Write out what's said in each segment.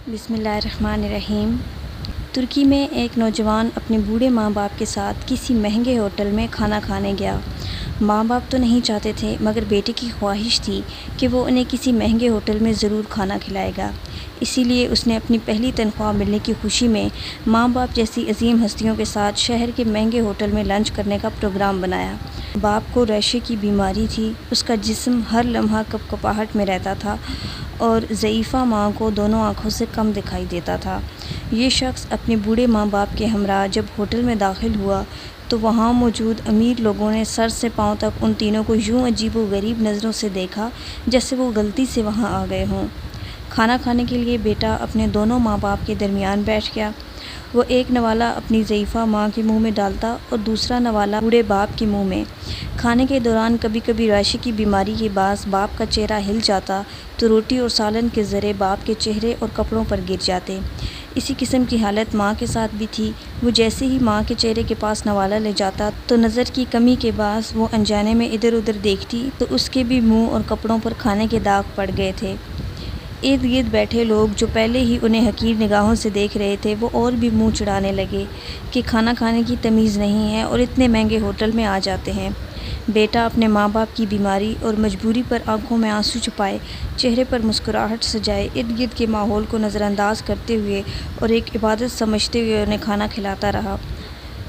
بسم اللہ الرحمن الرحیم۔ ترکی میں ایک نوجوان اپنے بوڑھے ماں باپ کے ساتھ کسی مہنگے ہوٹل میں کھانا کھانے گیا۔ ماں باپ تو نہیں چاہتے تھے مگر بیٹے کی خواہش تھی کہ وہ انہیں کسی مہنگے ہوٹل میں ضرور کھانا کھلائے گا۔ اسی لیے اس نے اپنی پہلی تنخواہ ملنے کی خوشی میں ماں باپ جیسی عظیم ہستیوں کے ساتھ شہر کے مہنگے ہوٹل میں لنچ کرنے کا پروگرام بنایا۔ باپ کو ریشے کی بیماری تھی، اس کا جسم ہر لمحہ کپکپاہٹ میں رہتا تھا اور ضعیفہ ماں کو دونوں آنکھوں سے کم دکھائی دیتا تھا۔ یہ شخص اپنے بوڑھے ماں باپ کے ہمراہ جب ہوٹل میں داخل ہوا تو وہاں موجود امیر لوگوں نے سر سے پاؤں تک ان تینوں کو یوں عجیب و غریب نظروں سے دیکھا جیسے وہ غلطی سے وہاں آ گئے ہوں۔ کھانا کھانے کے لیے بیٹا اپنے دونوں ماں باپ کے درمیان بیٹھ گیا۔ وہ ایک نوالہ اپنی ضعیفہ ماں کے منہ میں ڈالتا اور دوسرا نوالہ بوڑھے باپ کے منہ میں۔ کھانے کے دوران کبھی کبھی ریشے کی بیماری کے باعث باپ کا چہرہ ہل جاتا تو روٹی اور سالن کے ذرے باپ کے چہرے اور کپڑوں پر گر جاتے۔ اسی قسم کی حالت ماں کے ساتھ بھی تھی۔ وہ جیسے ہی ماں کے چہرے کے پاس نوالہ لے جاتا تو نظر کی کمی کے باعث وہ انجانے میں ادھر ادھر دیکھتی تو اس کے بھی منہ اور کپڑوں پر کھانے کے داغ پڑ گئے تھے۔ ارد گرد بیٹھے لوگ جو پہلے ہی انہیں حقیر نگاہوں سے دیکھ رہے تھے وہ اور بھی منہ چڑھانے لگے کہ کھانا کھانے کی تمیز نہیں ہے اور اتنے مہنگے ہوٹل میں آ جاتے ہیں۔ بیٹا اپنے ماں باپ کی بیماری اور مجبوری پر آنکھوں میں آنسو چھپائے، چہرے پر مسکراہٹ سجائے، ارد گرد کے ماحول کو نظر انداز کرتے ہوئے اور ایک عبادت سمجھتے ہوئے انہیں کھانا کھلاتا رہا۔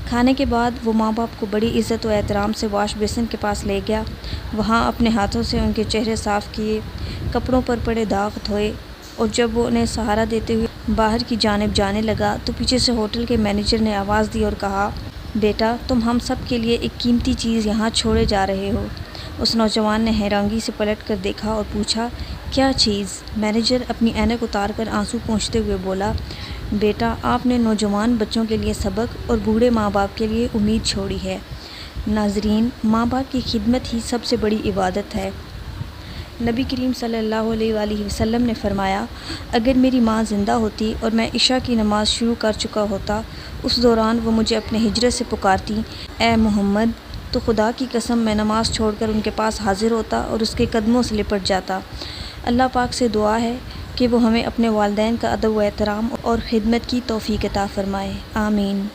کھانے کے بعد وہ ماں باپ کو بڑی عزت و احترام سے واش بیسن کے پاس لے گیا۔ وہاں اپنے ہاتھوں سے ان کے چہرے صاف کیے، کپڑوں پر پڑے داغ دھوئے اور جب وہ انہیں سہارا دیتے ہوئے باہر کی جانب جانے لگا تو پیچھے سے ہوٹل کے مینیجر نے آواز دی اور کہا، بیٹا تم ہم سب کے لیے ایک قیمتی چیز یہاں چھوڑے جا رہے ہو۔ اس نوجوان نے حیرانگی سے پلٹ کر دیکھا اور پوچھا، کیا چیز؟ مینیجر اپنی اینک اتار کر آنسو پونچھتے ہوئے بولا، بیٹا آپ نے نوجوان بچوں کے لیے سبق اور بوڑھے ماں باپ کے لیے امید چھوڑی ہے۔ ناظرین، ماں باپ کی خدمت ہی سب سے بڑی عبادت ہے۔ نبی کریم صلی اللہ علیہ وآلہ وسلم نے فرمایا، اگر میری ماں زندہ ہوتی اور میں عشاء کی نماز شروع کر چکا ہوتا، اس دوران وہ مجھے اپنے حجرے سے پکارتی، اے محمد، تو خدا کی قسم میں نماز چھوڑ کر ان کے پاس حاضر ہوتا اور اس کے قدموں سے لپٹ جاتا۔ اللہ پاک سے دعا ہے کہ وہ ہمیں اپنے والدین کا ادب و احترام اور خدمت کی توفیق عطا فرمائے، آمین۔